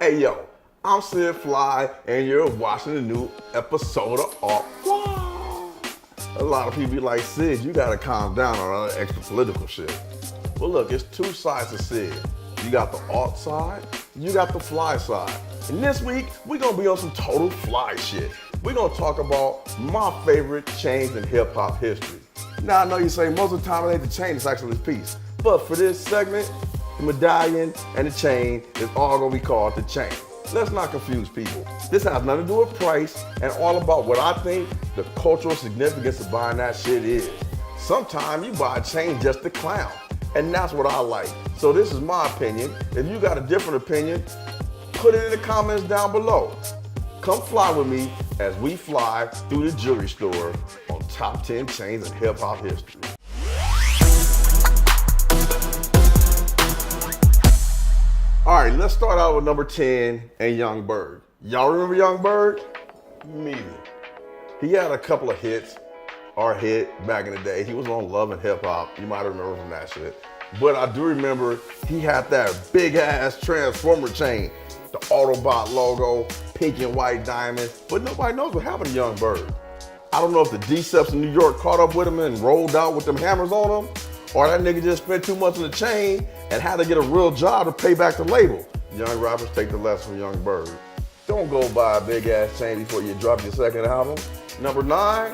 Hey yo, I'm Sid Fly, and you're watching a new episode of Alt Fly. A lot of people be like, Sid, you gotta calm down on all that extra political shit. Well look, it's two sides to Sid. You got the alt side, you got the fly side. And this week, we're gonna be on some total fly shit. We're gonna talk about my favorite chains in hip hop history. Now I know you say most of the time it ain't the chain, it's actually this piece. But for this segment, the medallion and the chain is all gonna be called the chain. Let's not confuse people. This has nothing to do with price and all about what I think the cultural significance of buying that shit is. Sometimes you buy a chain just to clown, and that's what I like. So this is my opinion. If you got a different opinion, put it in the comments down below. Come fly with me as we fly through the jewelry store on top 10 chains in hip hop history. All right, let's start out with number 10 and Young Berg. Y'all remember Young Berg? Me. He had a couple of hits, or hit back in the day. He was on Love and Hip Hop. You might remember from that shit. But I do remember he had that big ass Transformer chain, the Autobot logo, pink and white diamonds. But nobody knows what happened to Young Berg. I don't know if the D-Ceps in New York caught up with him and rolled out with them hammers on him, or that nigga just spent too much on the chain and had to get a real job to pay back the label. Young rappers take the lesson from Young Berg. Don't go buy a big ass chain before you drop your second album. Number 9,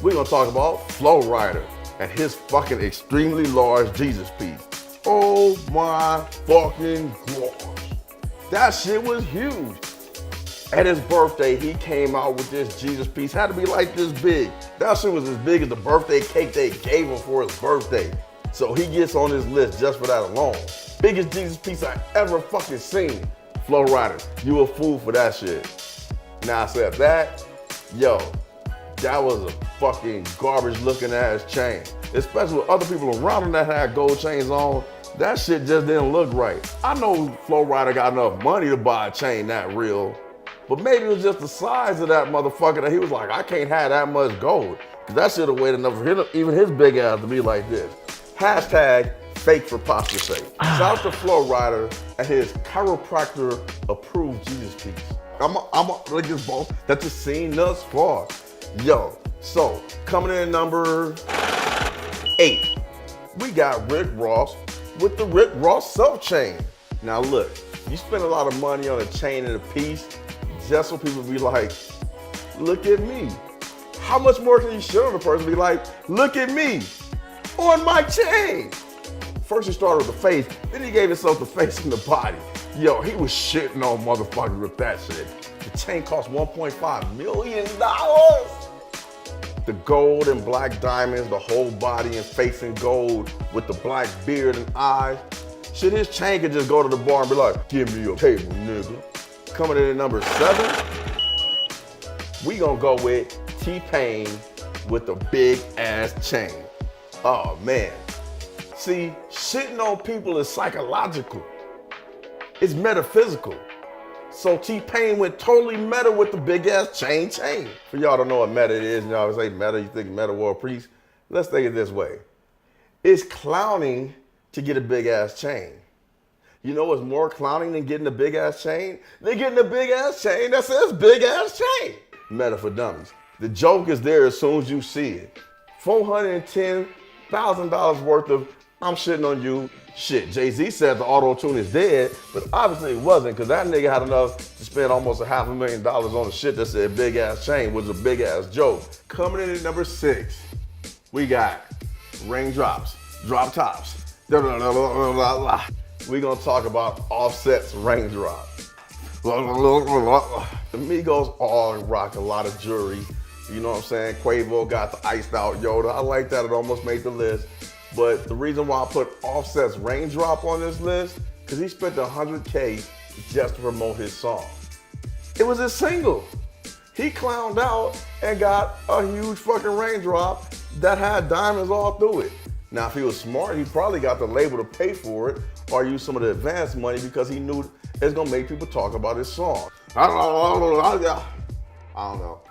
we're gonna talk about FlowRider and his fucking extremely large Jesus piece. Oh my fucking gosh. That shit was huge. At his birthday, he came out with this Jesus piece. Had to be like this big. That shit was as big as the birthday cake they gave him for his birthday. So he gets on this list just for that alone. Biggest Jesus piece I ever fucking seen. FlowRider, you a fool for that shit. Now I said that, yo, that was a fucking garbage looking ass chain. Especially with other people around him that had gold chains on, that shit just didn't look right. I know FlowRider got enough money to buy a chain that real, but maybe it was just the size of that motherfucker that he was like, I can't have that much gold. Cause that should have weighed enough for him, even his big ass to be like this. Hashtag fake for posture's sake. Shout out to FlowRider and his chiropractor approved Jesus piece. I'm like this boss that you've seen thus far. Yo, so coming in at number 8, we got Rick Ross with the Rick Ross self chain. Now look, you spend a lot of money on a chain and a piece just so people be like, look at me. How much more can you show the person be like, look at me on my chain? First he started with the face, then he gave himself the face and the body. Yo, he was shitting on motherfuckers with that shit. The chain cost $1.5 million. The gold and black diamonds, the whole body and face in gold with the black beard and eyes. Shit, his chain could just go to the bar and be like, give me your table, nigga. Coming in at number 7, we gonna go with TPain with the big ass chain. Oh man. See, shitting on people is psychological. It's metaphysical. So TPain went totally meta with the big ass chain. For y'all don't know what meta is, and y'all always say meta, you think meta war priest. Let's think it this way. It's clowning to get a big ass chain. You know what's more clowning than getting a big ass chain? They're getting a big ass chain that says big ass chain. Meta for dummies. The joke is there as soon as you see it. $410,000 worth of I'm shitting on you shit. Jay-Z said the auto-tune is dead, but obviously it wasn't, because that nigga had enough to spend almost $500,000 on the shit that said big ass chain, which was a big ass joke. Coming in at number 6, we got raindrops, drop tops. We gonna talk about Offset's Raindrop. The Migos all rock a lot of jewelry. You know what I'm saying? Quavo got the iced out Yoda. I like that, it almost made the list. But the reason why I put Offset's Raindrop on this list, because he spent $100K just to promote his song. It was his single. He clowned out and got a huge fucking raindrop that had diamonds all through it. Now, if he was smart, he probably got the label to pay for it or use some of the advance money because he knew it's gonna make people talk about his song. I don't know.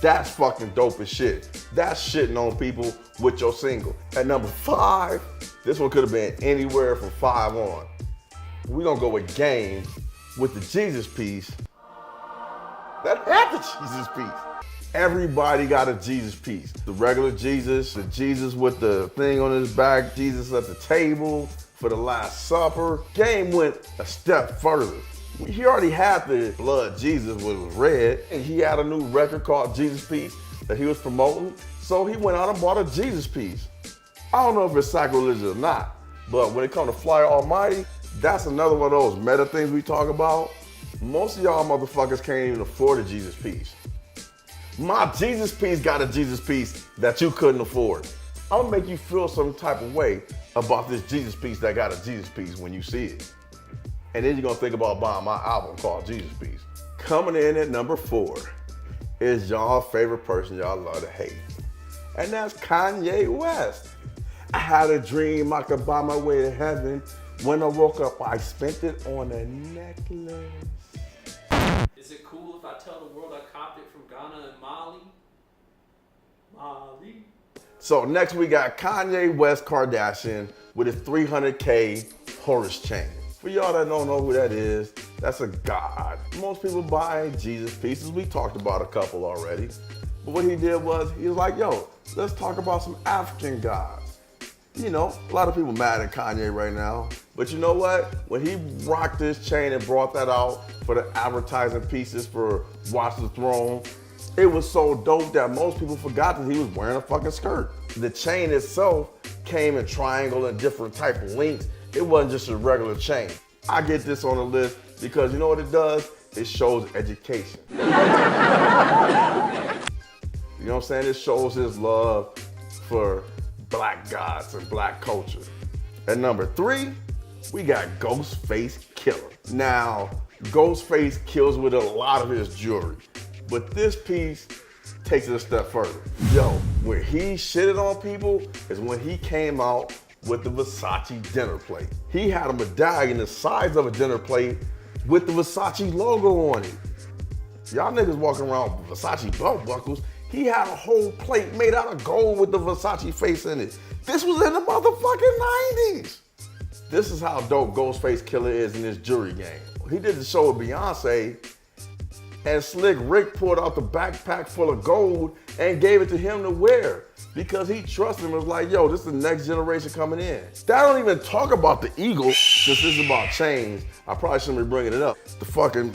That's fucking dope as shit. That's shitting on people with your single. At number 5, this one could have been anywhere from 5 on. We're gonna go with Game with the Jesus piece that had the Jesus piece. Everybody got a Jesus piece. The regular Jesus, the Jesus with the thing on his back, Jesus at the table for the Last Supper. Game went a step further. He already had the blood Jesus, which was red, and he had a new record called Jesus Piece that he was promoting. So he went out and bought a Jesus piece. I don't know if it's sacrilegious or not, but when it comes to Flyer Almighty, that's another one of those meta things we talk about. Most of y'all motherfuckers can't even afford a Jesus piece. My Jesus piece got a Jesus piece that you couldn't afford. I'm gonna make you feel some type of way about this Jesus piece that got a Jesus piece when you see it. And then you're gonna think about buying my album called Jesus Piece. Coming in at number 4 is y'all favorite person y'all love to hate. And that's Kanye West. I had a dream I could buy my way to heaven. When I woke up, I spent it on a necklace. Is it cool if I tell the world I copped it from Ghana and Mali? Mali. So next we got Kanye West Kardashian with his 300K Horus chain. For y'all that don't know who that is, that's a god. Most people buy Jesus pieces. We talked about a couple already. But what he did was, he was like, yo, let's talk about some African gods. You know, a lot of people mad at Kanye right now. But you know what? When he rocked this chain and brought that out for the advertising pieces for Watch the Throne, it was so dope that most people forgot that he was wearing a fucking skirt. The chain itself came in triangle and different type of links. It wasn't just a regular chain. I get this on the list because you know what it does? It shows education. You know what I'm saying? It shows his love for black gods and black culture. At number 3, we got Ghostface Killah. Now, Ghostface kills with a lot of his jewelry, but this piece takes it a step further. Yo, where he shitted on people is when he came out with the Versace dinner plate. He had a medallion the size of a dinner plate with the Versace logo on it. Y'all niggas walking around with Versace belt buckles. He had a whole plate made out of gold with the Versace face in it. This was in the motherfucking 90s. This is how dope Ghostface Killah is in this jewelry game. He did the show with Beyonce, and Slick Rick pulled out the backpack full of gold and gave it to him to wear because he trusted him and was like, yo, this is the next generation coming in. That don't even talk about the eagle, since this is about chains. I probably shouldn't be bringing it up. The fucking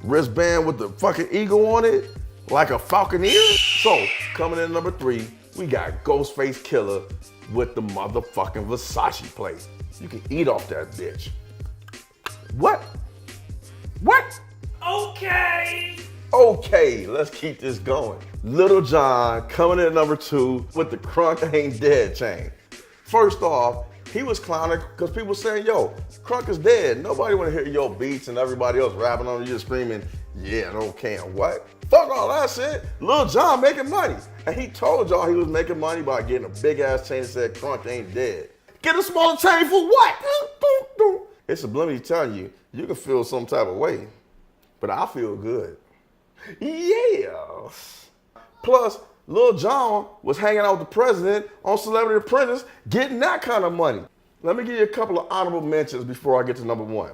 wristband with the fucking eagle on it, like a falconeer. So, coming in at number 3, we got Ghostface Killah with the motherfucking Versace plate. You can eat off that bitch. What? What? Okay, let's keep this going. Little John coming in at number 2 with the Crunk Ain't Dead chain. First off, he was clowning because people saying, yo, Crunk is dead. Nobody want to hear your beats and everybody else rapping on you screaming, yeah, no can what? Fuck all that shit. Lil Jon making money. And he told y'all he was making money by getting a big ass chain that said Crunk Ain't Dead. Get a smaller chain for what? It's subliminally telling you, you can feel some type of way, but I feel good. Yeah. Plus, Lil Jon was hanging out with the president on Celebrity Apprentice, getting that kind of money. Let me give you a couple of honorable mentions before I get to number 1.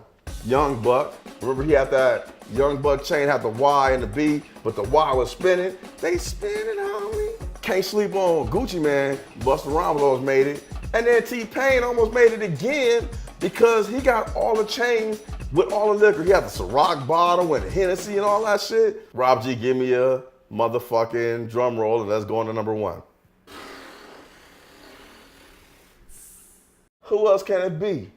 Young Buck. Remember he had that Young Buck chain, had the Y and the B, but the Y was spinning. They spinning, homie. Can't sleep on Gucci Mane. Busta Rhymes almost made it. And then TPain almost made it again because he got all the chains with all the liquor. He had the Ciroc bottle and the Hennessy and all that shit. Rob G, give me a motherfucking drum roll and let's go on to number 1. Who else can it be?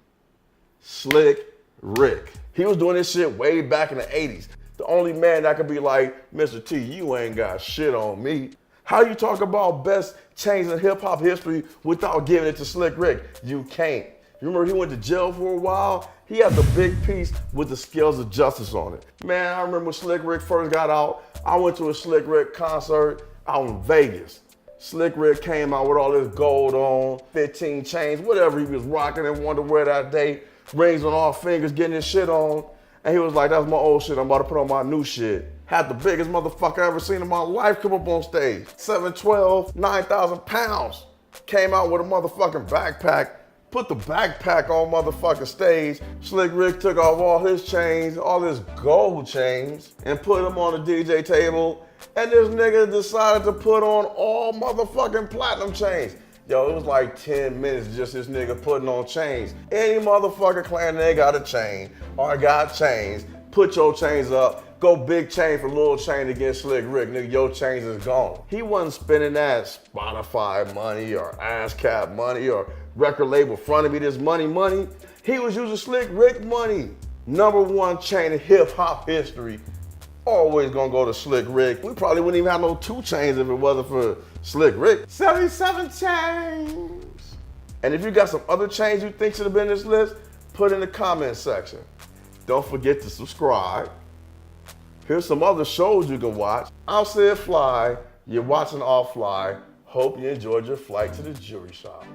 Slick Rick. He was doing this shit way back in the 80s. The only man that could be like, Mr. T, you ain't got shit on me. How you talk about best chains in hip hop history without giving it to Slick Rick? You can't. You remember he went to jail for a while? He had the big piece with the Scales of Justice on it. Man, I remember when Slick Rick first got out, I went to a Slick Rick concert out in Vegas. Slick Rick came out with all this gold on, 15 chains, whatever he was rocking and wanted to wear that day, rings on all fingers, getting his shit on. And he was like, that's my old shit, I'm about to put on my new shit. Had the biggest motherfucker I ever seen in my life come up on stage. 7'12", 9,000 pounds. Came out with a motherfucking backpack, put the backpack on motherfucking stage. Slick Rick took off all his chains, all his gold chains, and put them on the DJ table. And this nigga decided to put on all motherfucking platinum chains. Yo, it was like 10 minutes just this nigga putting on chains. Any motherfucker claiming they got a chain or got chains, put your chains up. Go big chain for little chain against Slick Rick. Nigga, your chains is gone. He wasn't spending that Spotify money or ASCAP money or record label front of me this money. He was using Slick Rick money. #1 chain in hip hop history. Always gonna go to Slick Rick. We probably wouldn't even have no 2 chains if it wasn't for Slick Rick. 77 chains. And if you got some other chains you think should have been in this list, put in the comment section. Don't forget to subscribe. Here's some other shows you can watch. I'm Sid Fly. You're watching All Fly. Hope you enjoyed your flight to the jewelry shop.